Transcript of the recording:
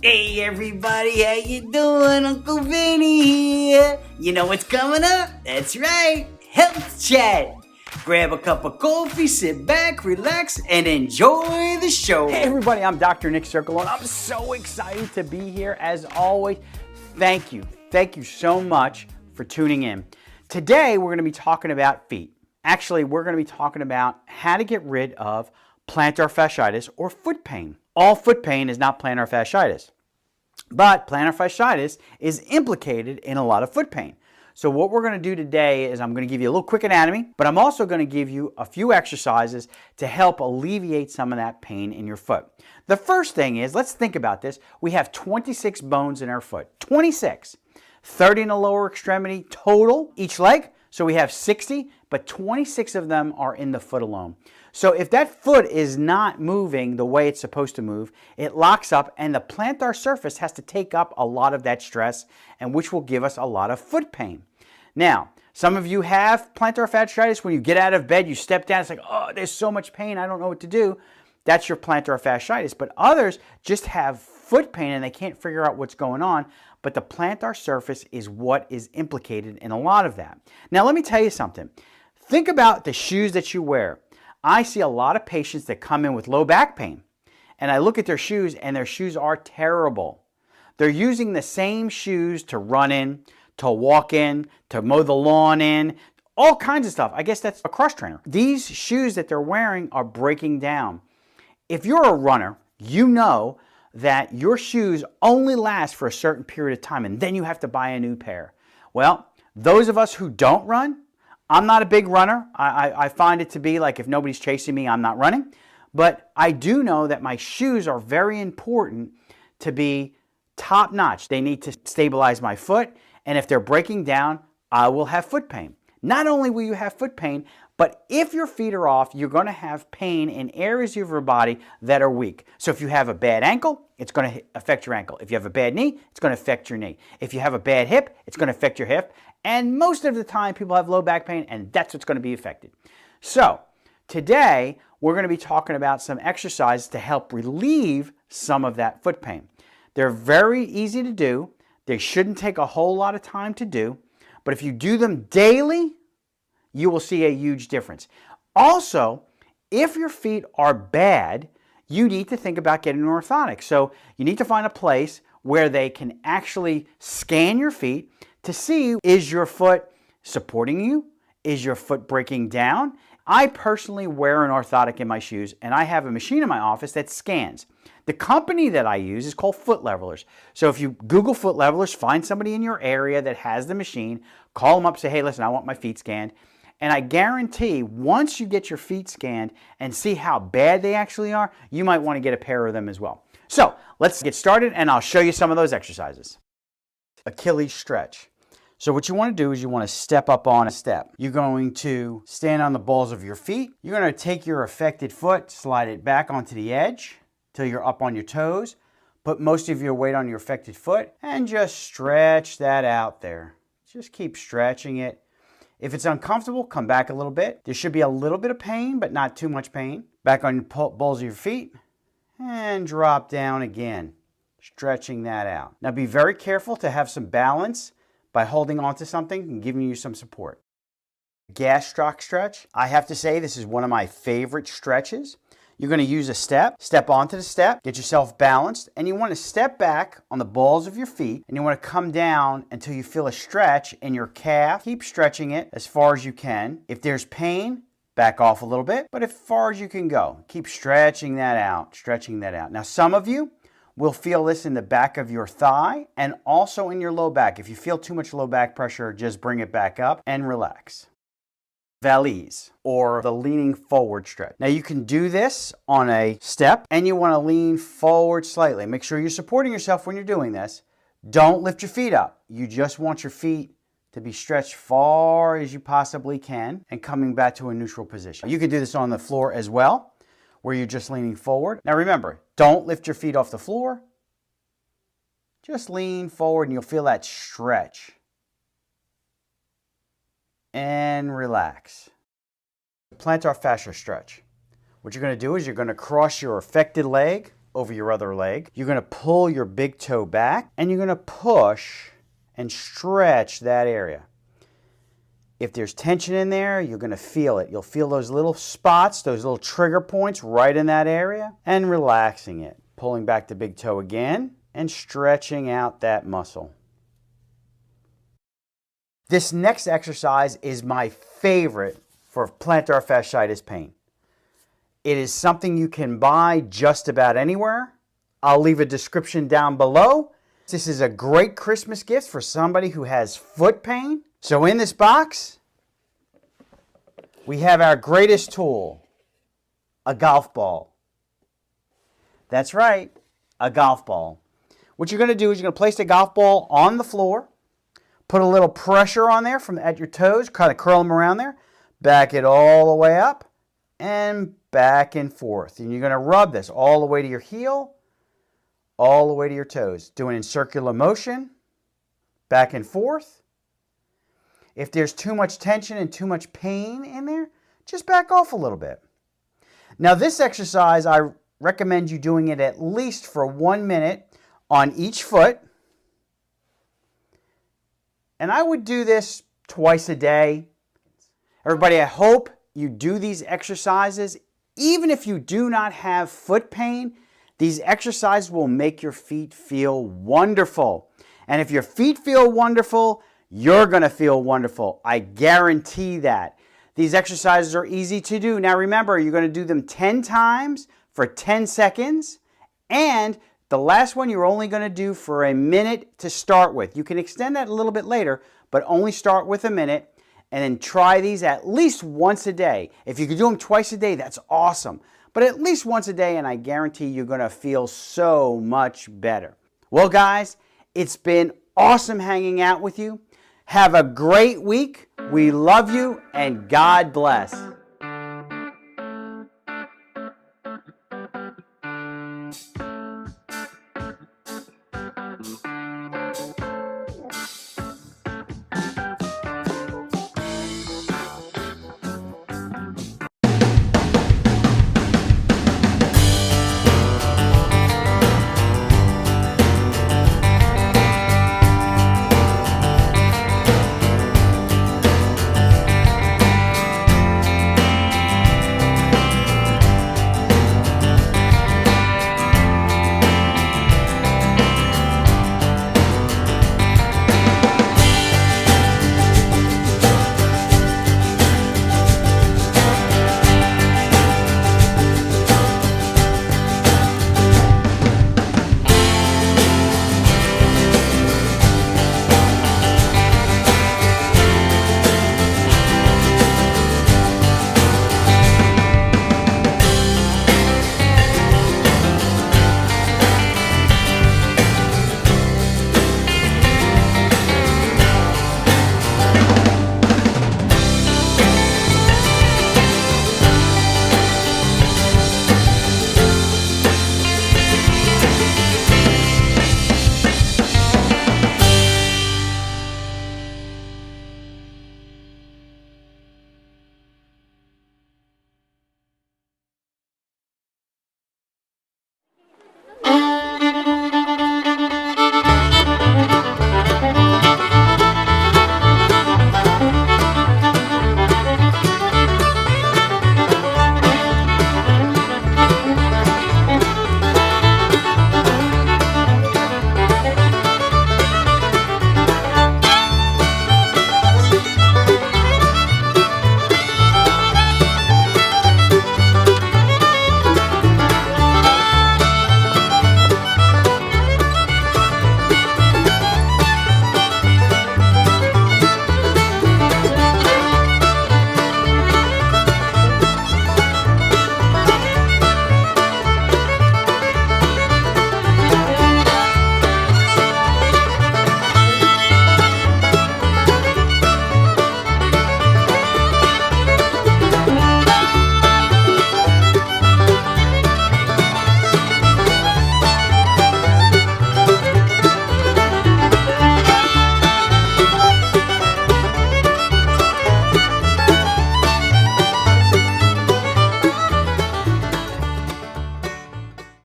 Hey everybody, how you doing? Uncle Vinny here. You know what's coming up? That's right, Health Chat. Grab a cup of coffee, sit back, relax, and enjoy the show. Hey everybody, I'm Dr. Nick Circle, and I'm so excited to be here as always. Thank you so much for tuning in. Today we're going to be talking about feet. Actually, we're going to be talking about how to get rid of plantar fasciitis or foot pain. All foot pain is not plantar fasciitis, but plantar fasciitis is implicated in a lot of foot pain. So what we're going to do today is I'm going to give you a little quick anatomy, but I'm also going to give you a few exercises to help alleviate some of that pain in your foot. The first thing is, let's think about this. We have 26 bones in our foot, 26, 30 in the lower extremity total each leg. So we have 60, but 26 of them are in the foot alone. So if that foot is not moving the way it's supposed to move, it locks up and the plantar surface has to take up a lot of that stress, and which will give us a lot of foot pain. Now, some of you have plantar fasciitis. When you get out of bed, you step down, it's like, oh, there's so much pain, I don't know what to do. That's your plantar fasciitis. But others just have foot pain and they can't figure out what's going on. But the plantar surface is what is implicated in a lot of that. Now, let me tell you something. Think about the shoes that you wear. I see a lot of patients that come in with low back pain, and I look at their shoes, and their shoes are terrible. They're using the same shoes to run in, to walk in, to mow the lawn in, all kinds of stuff. I guess that's a cross trainer. These shoes that they're wearing are breaking down. If you're a runner, you know that your shoes only last for a certain period of time, and then you have to buy a new pair. Well, those of us who don't run, I'm not a big runner. I find it to be like if nobody's chasing me, I'm not running. But I do know that my shoes are very important to be top notch. They need to stabilize my foot, and if they're breaking down, I will have foot pain. Not only will you have foot pain, but if your feet are off, you're going to have pain in areas of your body that are weak. So if you have a bad ankle, it's going to affect your ankle. If you have a bad knee, it's going to affect your knee. If you have a bad hip, it's going to affect your hip. And most of the time, people have low back pain, and that's what's going to be affected. So today, we're going to be talking about some exercises to help relieve some of that foot pain. They're very easy to do. They shouldn't take a whole lot of time to do. But if you do them daily, you will see a huge difference. Also, if your feet are bad, you need to think about getting an orthotic. So you need to find a place where they can actually scan your feet to see, is your foot supporting you? Is your foot breaking down? I personally wear an orthotic in my shoes, and I have a machine in my office that scans. The company that I use is called Foot Levelers. So if you Google Foot Levelers, find somebody in your area that has the machine, call them up, say, hey, listen, I want my feet scanned. And I guarantee once you get your feet scanned and see how bad they actually are, you might want to get a pair of them as well. So let's get started, and I'll show you some of those exercises. Achilles stretch. So what you want to do is you want to step up on a step. You're going to stand on the balls of your feet. You're going to take your affected foot, slide it back onto the edge till you're up on your toes. Put most of your weight on your affected foot and just stretch that out there. Just keep stretching it. If it's uncomfortable, come back a little bit. There should be a little bit of pain, but not too much pain. Back on your balls of your feet and drop down again, stretching that out. Now be very careful to have some balance by holding onto something and giving you some support. Gastroc stretch. I have to say this is one of my favorite stretches. You're going to use a step onto the step, get yourself balanced, and you want to step back on the balls of your feet, and you want to come down until you feel a stretch in your calf. Keep stretching it as far as you can. If there's pain, back off a little bit, but as far as you can go. Keep stretching that out, stretching that out. Now, some of you will feel this in the back of your thigh and also in your low back. If you feel too much low back pressure, just bring it back up and relax. Valise, or the leaning forward stretch. Now you can do this on a step, and you want to lean forward slightly. Make sure you're supporting yourself when you're doing this. Don't lift your feet up. You just want your feet to be stretched far as you possibly can and coming back to a neutral position. You can do this on the floor as well, where you're just leaning forward. Now remember, don't lift your feet off the floor. Just lean forward and you'll feel that stretch. And relax. Plantar fascia stretch. What you're going to do is you're going to cross your affected leg over your other leg. You're going to pull your big toe back, and you're going to push and stretch that area. If there's tension in there, you're going to feel it. You'll feel those little spots, those little trigger points right in that area, and relaxing it. Pulling back the big toe again and stretching out that muscle. This next exercise is my favorite for plantar fasciitis pain. It is something you can buy just about anywhere. I'll leave a description down below. This is a great Christmas gift for somebody who has foot pain. So in this box, we have our greatest tool, a golf ball. That's right, a golf ball. What you're going to do is you're going to place the golf ball on the floor, put a little pressure on there at your toes, kind of curl them around there, back it all the way up, and back and forth. And you're going to rub this all the way to your heel, all the way to your toes. Doing it in circular motion, back and forth. If there's too much tension and too much pain in there, just back off a little bit. Now this exercise, I recommend you doing it at least for 1 minute on each foot. And I would do this twice a day. Everybody, I hope you do these exercises. Even if you do not have foot pain, these exercises will make your feet feel wonderful. And if your feet feel wonderful, you're going to feel wonderful. I guarantee that. These exercises are easy to do. Now remember, you're going to do them 10 times for 10 seconds. And the last one you're only going to do for a minute to start with. You can extend that a little bit later, but only start with a minute. And then try these at least once a day. If you can do them twice a day, that's awesome. But at least once a day, and I guarantee you're going to feel so much better. Well, guys, it's been awesome hanging out with you. Have a great week. We love you, and God bless.